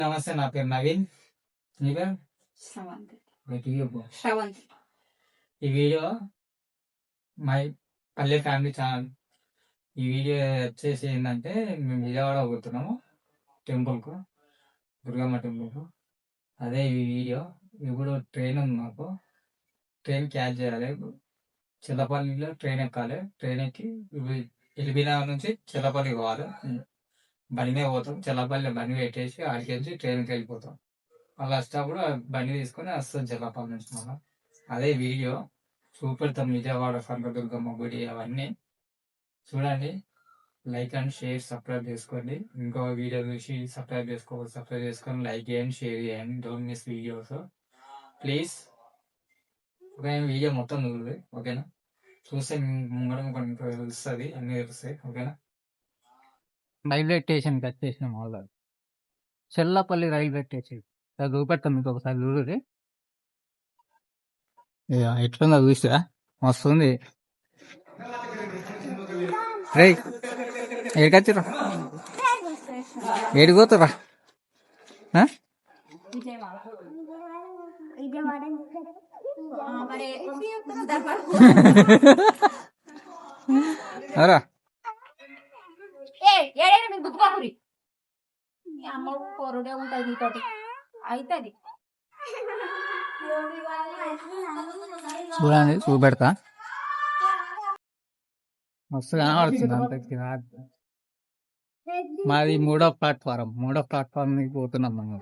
నమస్తే, నా పేరు నవీన్. నీ పేరు? శ్రవంతి. శ్రవంతి. ఈ వీడియో మై పల్లె ఫ్యామిలీ ఛానల్. ఈ వీడియో వచ్చేసి ఏంటంటే మేము విజయవాడ పోతున్నాము టెంపుల్కు, దుర్గమ్మ టెంపుల్కు. అదే ఈ వీడియో. ఇప్పుడు ట్రైన్ ఉంది మాకు, ట్రైన్ క్యాచ్ చేయాలి. చిల్లపల్లిలో ట్రైన్ ఎక్కాలి. ట్రైన్ ఎక్కి ఎల్బీనగర్ నుంచి చిల్లపల్లి పోవాలి. బండి మీద పోతాం. చిల్లపల్లి బండి పెట్టేసి ఆడికి వచ్చి ట్రైన్కి వెళ్ళిపోతాం. మళ్ళీ వచ్చేటప్పుడు బండి తీసుకొని వస్తాం చిల్లపల్లి నుంచి. మళ్ళీ అదే వీడియో చూపెడతాం. విజయవాడ కనకదుర్గమ్మ గుడి అవన్నీ చూడండి. లైక్ అండ్ షేర్, సబ్స్క్రైబ్ చేసుకోండి. ఇంకో వీడియో చూసి సబ్స్క్రైబ్ చేసుకొని లైక్ చేయండి, షేర్ చేయండి. Don't miss videos please. Okay, video మొత్తం చూడండి. ఓకేనా? చూస్తే ముంగడం కొన్ని తెలుస్తుంది, అన్నీ తెలుస్తాయి. ఓకేనా? రైల్వే స్టేషన్కి వచ్చేసినాం. వాళ్ళు చెల్లపల్లి రైల్వే స్టేషన్ చూపెడతాం మీకు ఒకసారి చూడు. ఎట్లుందో చూసా, మస్తుంది. రే ఏడికొచ్చిరా, ఏడిపోతురా? అరా అమ్మడు పొరుడే ఉంటుంది నీతోటి అవుతుంది. చూడండి, చూపెడతా. మస్తు కనబడుతుంది. అంత మాది మూడో ప్లాట్ఫారం పోతున్నాం మనం.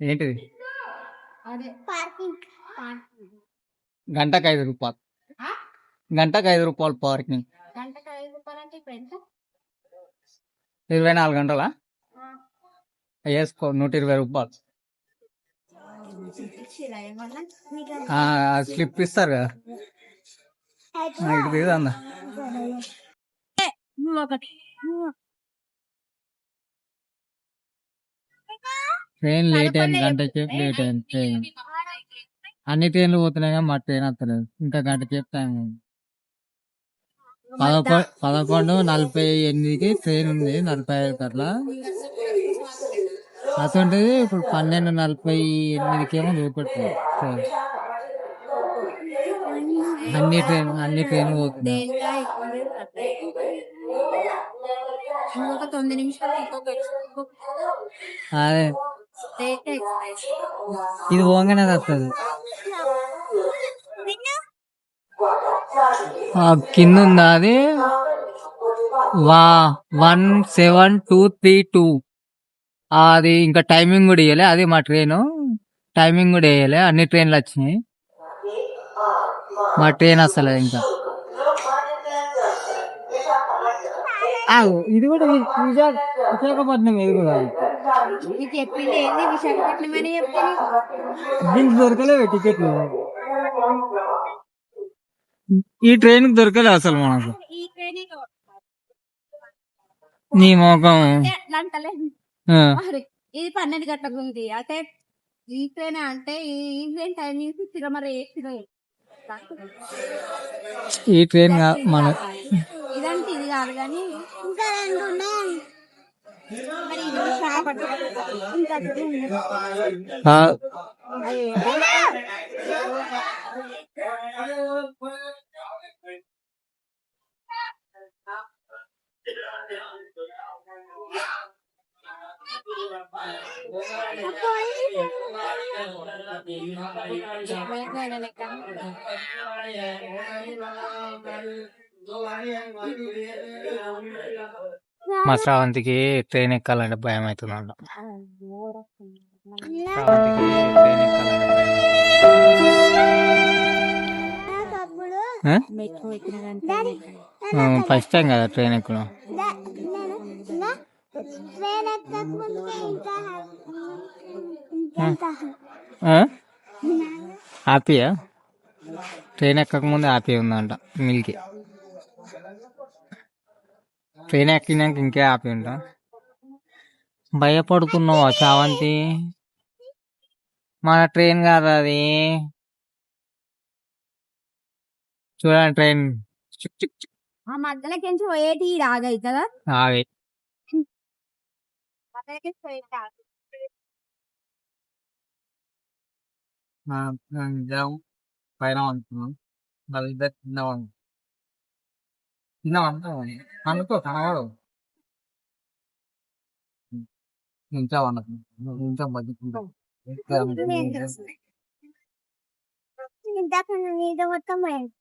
ఏంటిది? గంటకు 5 రూపాయలు. గంటకు 5 రూపాయలు పార్కింగ్. 24 గంటలా వేసుకో 120 రూపాయలు. స్లిప్ ఇస్తారు కదా. ఇటు దిగుదా ట్రైన్ లేట్ అయింది, గంట సేపు లేట్ అయింది ట్రైన్. అన్ని ట్రైన్లు పోతున్నాయి కానీ మా ట్రైన్ వస్తలేదు. ఇంకా గంట సేపు టైం ఉంది. 11:48కి ట్రైన్ ఉంది, 45 అట్లా. అటువంటిది ఇప్పుడు 12:48కేమో చూపెడుతుంది ట్రైన్. అన్ని ట్రైన్లు పోతున్నాయి. ఇంకొక 9 నిమిషాలు. అదే ఇది పోగానే వస్తుంది. కింద ఉందా అది 17232. అది ఇంకా టైమింగ్ కూడా ఇవ్వలే. అది మా ట్రైన్ టైమింగ్ కూడా వేయలే. అన్ని ట్రైన్లు వచ్చినాయి, మా ట్రైన్ వస్తలేదు ఇంకా. ఇది కూడా విశాఖపట్నం. ఇది కూడా చెప్పింది ఏంది విశాఖపట్నం అని చెప్తే దీనికి దొరకలేవు టికెట్లు. ఈ ట్రైన్ దొరకలే అసలు మనకు. నీ మోకం ఇది 12 గంటలకు ఉంది. అంటే ఈ ట్రైన్ అంటే ఈ ట్రైన్ టైమింగ్ తిరమర ఈ ట్రైన్ మన ఇదంటే ఇది కాదు కానీ ఇంకా 2 ఉన్నాయి. మరి ఇది విశాఖపట్నం ఇంకా మా శ్రావంతికి ట్రైన్ ఎక్కాలంటే భయం అవుతుందంట. ఫస్ట్ టైం కదా ట్రైన్ ఎక్కడం. హ్యాపీయా? ట్రైన్ ఎక్కక ముందు హ్యాపీ ఉందంట మిల్కి. ట్రైన్ ఎక్కినాక ఇంకే హ్యాపీ ఉంటా. భయపడుతున్నావా శ్రావంతి? మన ట్రైన్ కాదు అది. చూడండి ట్రైన్ ఆ మధ్యలోకి పోయేటి ఆగైతుందా? ఆగే అక్కడికి పోయిందా నిజం పైన అనుకున్నాం వాళ్ళిద్దరు తిన్నామంటా అనుకో కనవాడు ఇంకా అనుకో ఇంకా బతుకుంటాం ఇందాక మీద మొత్తం పోయింది.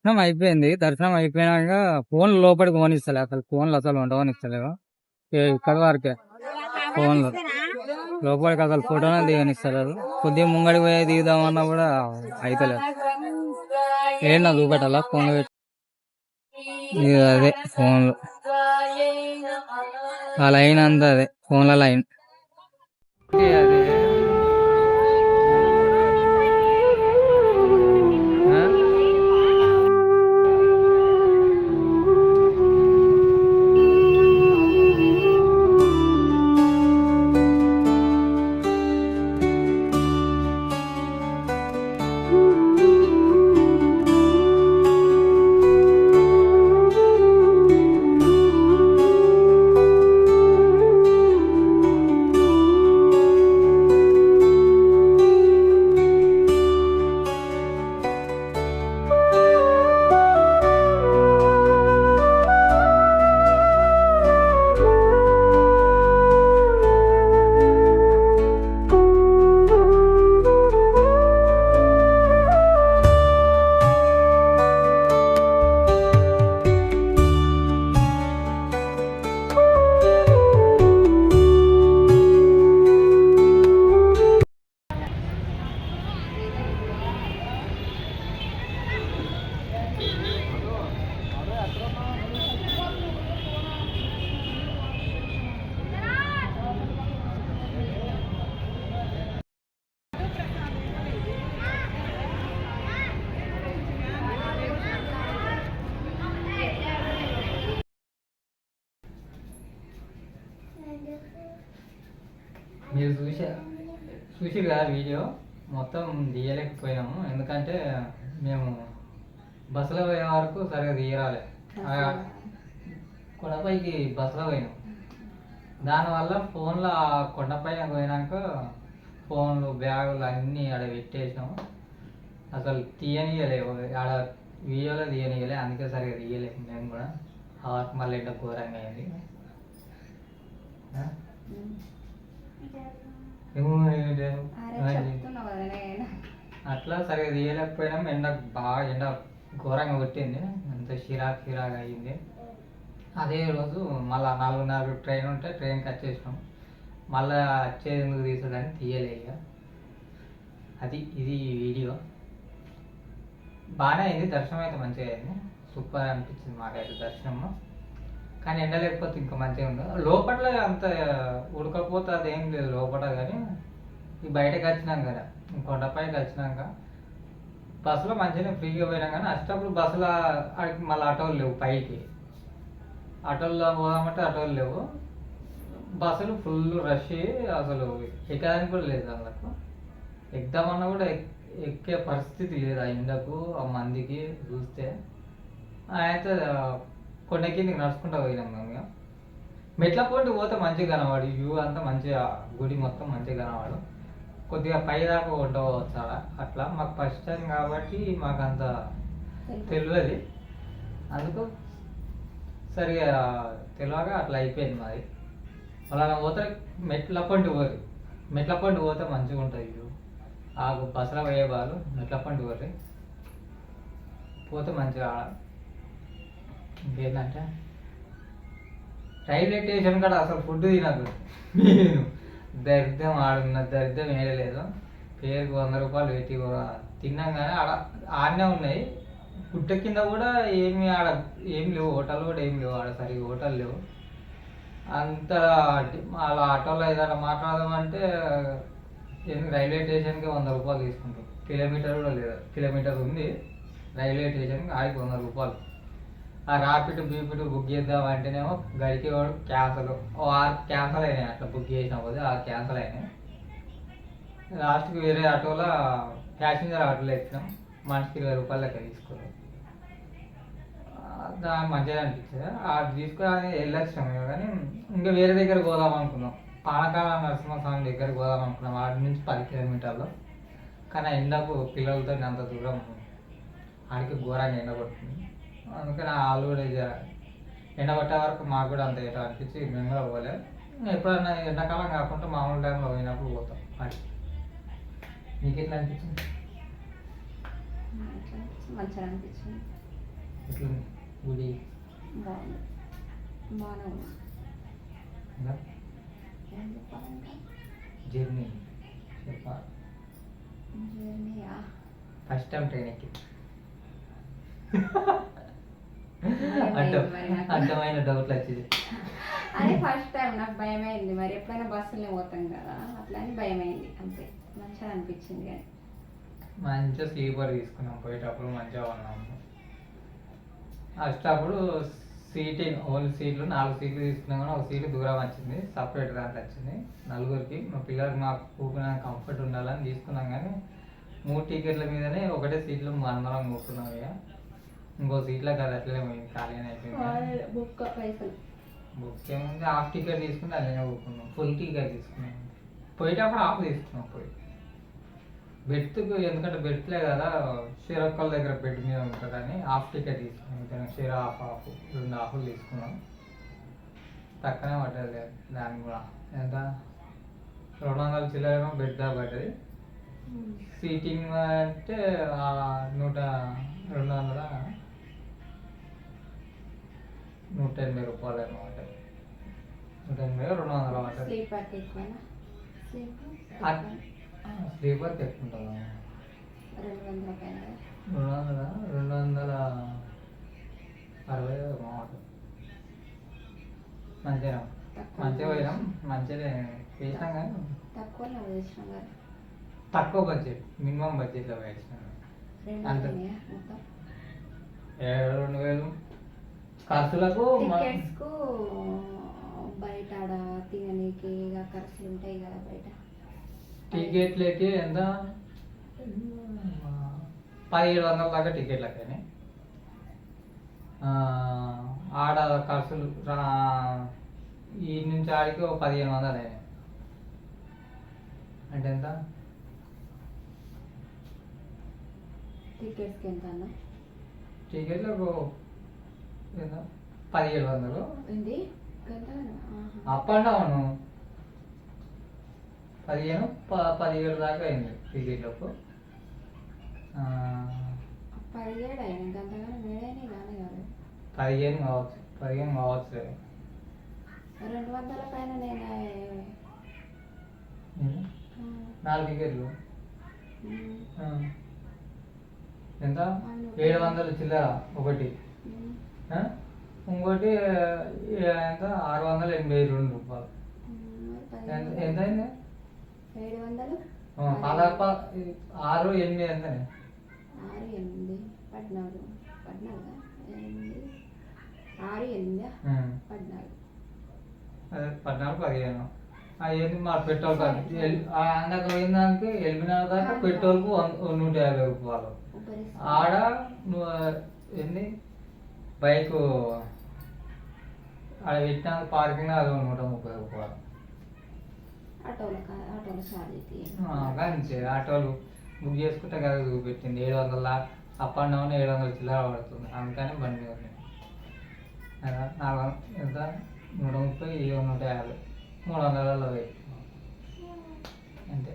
దర్శనం అయిపోయింది. దర్శనం అయిపోయినాక ఫోన్లు లోపలికి పోనిస్తలే, అసలు ఫోన్లు అసలు ఉండవనిస్తలేవు. ఇక్కడ వరకే ఫోన్లు లోపలికి అసలు ఫోటోనే దిగనిస్తలేరు. కొద్దిగా ముంగడికి పోయి దిగుదామన్నా కూడా అయితలేదు. ఏంటో చూపెట్టాలా ఫోన్లు పెట్టి అదే ఫోన్లు ఆ లైన్ అంతా అదే ఫోన్ల లైన్. అదే మీరు చూసి కదా వీడియో మొత్తం తీయలేకపోయినాము. ఎందుకంటే మేము బస్సులో పోయే వరకు సరిగా తీయరాలే. కొండపైకి బస్సులో పోయినాం. దానివల్ల ఫోన్లో కొండపైన పోయినాక ఫోన్లు బ్యాగులు అన్నీ ఆడ పెట్టేసినాము. అసలు తీయనియలేవు, ఆడ వీడియోలో తీయనియలే. అందుకే సరిగా తీయలేము మేము కూడా. ఆ వర్క్ మళ్ళీ ఎండ ఘోరంగా అయింది. అట్లా సరిగా తీయలేకపోయినాం. ఎండ ఘోరంగా కొట్టింది. అంత చిరాకు అయ్యింది. అదే రోజు మళ్ళీ 4:30 ట్రైన్ ఉంటే ట్రైన్కి వచ్చేసినాం. మళ్ళీ వచ్చేది ఎందుకు తీసేదని తీయలే ఇక. ఇది వీడియో బాగానే అయింది. దర్శనం అయితే మంచిగా అయింది. సూపర్ అనిపించింది మాకైతే దర్శనము. కానీ ఎండ లేకపోతే ఇంకా మంచిగా ఉండదు. లోపల అంత ఉడకపోతే అదేం లేదు లోపల. కానీ ఈ బయటకు వచ్చినాం కదా, కొండపైకి వచ్చినాక బస్సులో మంచిగా ఫ్రీగా పోయినాం. కానీ వచ్చేటప్పుడు బస్సులో మళ్ళీ ఆటోలు లేవు. పైకి ఆటోల్లో పోదామంటే ఆటోలు లేవు. బస్సులు ఫుల్ రష్, అసలు ఎక్కడానికి కూడా లేదు. అందుకు ఎక్కుదామన్నా కూడా ఎక్కే పరిస్థితి లేదు. ఆ ఎండకు ఆ మందికి చూస్తే అయితే కొండ కిందకి నడుచుకుంటూ పోయినాం మేము. మెట్ల పొంటి పోతే మంచిగా కనవాడు, వ్యూ అంతా మంచిగా, గుడి మొత్తం మంచిగా కనవాడు. కొద్దిగా పై దాకా ఉండవచ్చు అలా. అట్లా మాకు ఫస్ట్ టైం కాబట్టి మాకు అంత తెలియదు, అందుకు సరిగా తెలియక అట్లా అయిపోయింది మాది. అలా పోతే మెట్ల పొంటి పోతే మంచిగా ఉంటుంది వ్యూ. ఆ బస్సులో పోయే వాళ్ళు మెట్ల పొంటి పోతే మంచిగా. ఇంకేంటంటే రైల్వే స్టేషన్ కాడ అసలు ఫుడ్ తినదు. నేను దరిద్రం ఆడున్న దరిద్రం వేయలేదు. పేరుకు 100 రూపాయలు పెట్టి తిన్నాం, కానీ ఆడనే ఉన్నాయి. గుట్ట కింద కూడా ఏం లేవు, హోటల్ కూడా ఏం లేవు ఆడ, సరిగ్గా హోటల్ లేవు. అంత అలా ఆటోలో ఏదైనా మాట్లాడదామంటే రైల్వే స్టేషన్కి 100 రూపాయలు తీసుకుంటారు. కిలోమీటర్ కూడా లేదు, కిలోమీటర్ ఉంది రైల్వే స్టేషన్కి, ఆడికి 100 రూపాయలు. ఆ ర్యాపిడ్ బీపిడ్ బుక్ చేద్దాం అంటేనేమో గడికి వాడు క్యాన్సల్, 6 క్యాన్సల్ అయినాయి అట్లా బుక్ చేసిన పోతే 6 క్యాన్సల్ అయినాయి. లాస్ట్కి వేరే ఆటోలో ప్యాసింజర్ ఆటోలో ఎక్కినాం, మనిషికి 20 రూపాయలు లెక్క తీసుకున్నాం. దాని మంచిగా అనిపించింది. అది తీసుకొని వెళ్ళొచ్చినాం కానీ ఇంకా వేరే దగ్గర పోదాం అనుకున్నాం. పానకాల నరసింహస్వామి దగ్గరికి పోదాం అనుకున్నాం, ఆడి నుంచి 10 కిలోమీటర్లు. కానీ ఎండకు పిల్లలతో అంత దూరం ఆడికి ఘోరంగా ఎండ పడుతుంది. అందుకని వాళ్ళు కూడా ఎండ పట్టే వరకు మాకు కూడా అంత ఏటో అనిపించి మేము కూడా పోలేదు. ఎప్పుడైనా ఎండాకాలం కాకుండా మామూలు టైంలో పోయినప్పుడు పోతాం. అది మీకు ఎట్లా అనిపించింది? మంచిగా అనిపించింది. ఎట్లా గుడి బాగుంది, బాగానే ఉంది. ఏం చెప్పాలంటే జర్నీ చెప్పాలి. జర్నీయా? ఫస్ట్ టైం ట్రైన్ ఎక్కి అర్థమైన డౌట్లు వచ్చింది. అదే ఫస్ట్ టైం నాకు భయం అయింది. మరి ఎప్పుడైనా బస్సులో పోతాం కదా, అట్లా అని భయం అయింది అంతే. మంచిగా అనిపించింది. కానీ మంచిగా స్లీపర్ తీసుకున్నాం, పోయేటప్పుడు మంచిగా ఉన్నాము. అప్పుడు సీటింగ్ ఓన్లీ సీట్లు 4 సీట్లు తీసుకున్నాం, కానీ ఒక సీటు దూరం వచ్చింది, సపరేట్ దాంట్లో వచ్చింది నలుగురికి. మా పిల్లలకి మాకు కూర్చునే కంఫర్ట్ ఉండాలని తీసుకున్నాం, కానీ 3 టికెట్ల మీదనే ఒకటే సీట్లు అందరం కూర్చున్నాం. ఇక ఇంకో సీట్లో కదా అట్లనే పోయింది, ఖాళీ అయిపోయింది. బుక్ ఏముంది, హాఫ్ టికెట్ తీసుకుంటే అట్లనే కూర్చున్నాం. ఫుల్ టికెట్ తీసుకున్నాం, పోయేటప్పుడు హాఫ్ తీసుకున్నాం. బెడ్కు ఎందుకంటే బెడ్లే కదా, షేర్ ఒక్కళ్ళ దగ్గర బెడ్ మీద ఉంటుందని హాఫ్ టికెట్ తీసుకున్నాం. షేర్ హాఫ్ 2 హాఫ్లు తీసుకున్నాం. తక్కువనే పడ్డది దానికి కూడా. ఎంత 200 చిల్లరేమో బెడ్ దా పడ్డది. సీటింగ్ అంటే 180 రూపాయలు ఏమో పడ్డది. 180 200 పడ్డది. స్లీపర్కి ఎక్కువ ఉంటుందా? 260 మంచిగా పోయినాం, మంచిగా చేసినాం. కానీ తక్కువ బడ్జెట్, మినిమం బడ్జెట్లో వేసినాం. అంత 2000 ఖర్చులకు బయట తిననీకి ఖర్చులు ఉంటాయి కదా. బయట టికెట్లకి ఎంత 1700 దాకా టికెట్లకని. ఆడ ఖర్చులు ఈ నుంచి ఆడికి 1500 అయినాయి. అంటే ఎంత? టికెట్స్కి ఎంత అన్న? టికెట్లకు ఎంత 1700 అప్ అండ్ డౌన్ 15-17 దాకా అయింది టికెట్లకు. 15 కావచ్చు, 15 కావచ్చు. 200 పైన 4 టికెట్లు ఎంత? 700 చిల్లర ఒకటి, ఇంకోటి ఎంత 682 రూపాయలు. ఎంత అయింది? 700 6, 8 ఎంతనే? 6, 8, 14, అదే 14, 15. ఏంటి మా పెట్రోల్ అందాక పోయిందానికి 84 దాకా పెట్రోల్కు 150 రూపాయలు. ఆడ ఏంది బైక్ అక్కడ పెట్టిన పార్కింగ్ అది 130 రూపాయలు. ఆటోలో ఛార్జ్ అంతే ఆటోలు బుక్ చేసుకుంటే కదా చూపెట్టింది 700 అప్ అండ్ డౌన్ 700 చిల్లర పడుతుంది. అందుకని బండి మీద ఉన్నాయి. నాకు ఎంత 130 150 300 వెయ్యి అంతే.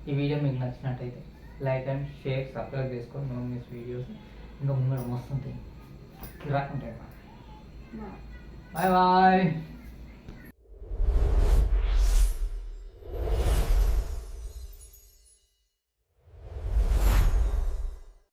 ఈ వీడియో మీకు నచ్చినట్టయితే లైక్ అండ్ షేర్ సబ్స్క్రైబ్ చేసుకొని మేము మిస్ వీడియోస్ ఇంకా ముందు మస్తు ఉంటాయి రాకుంటాయి. Bye bye.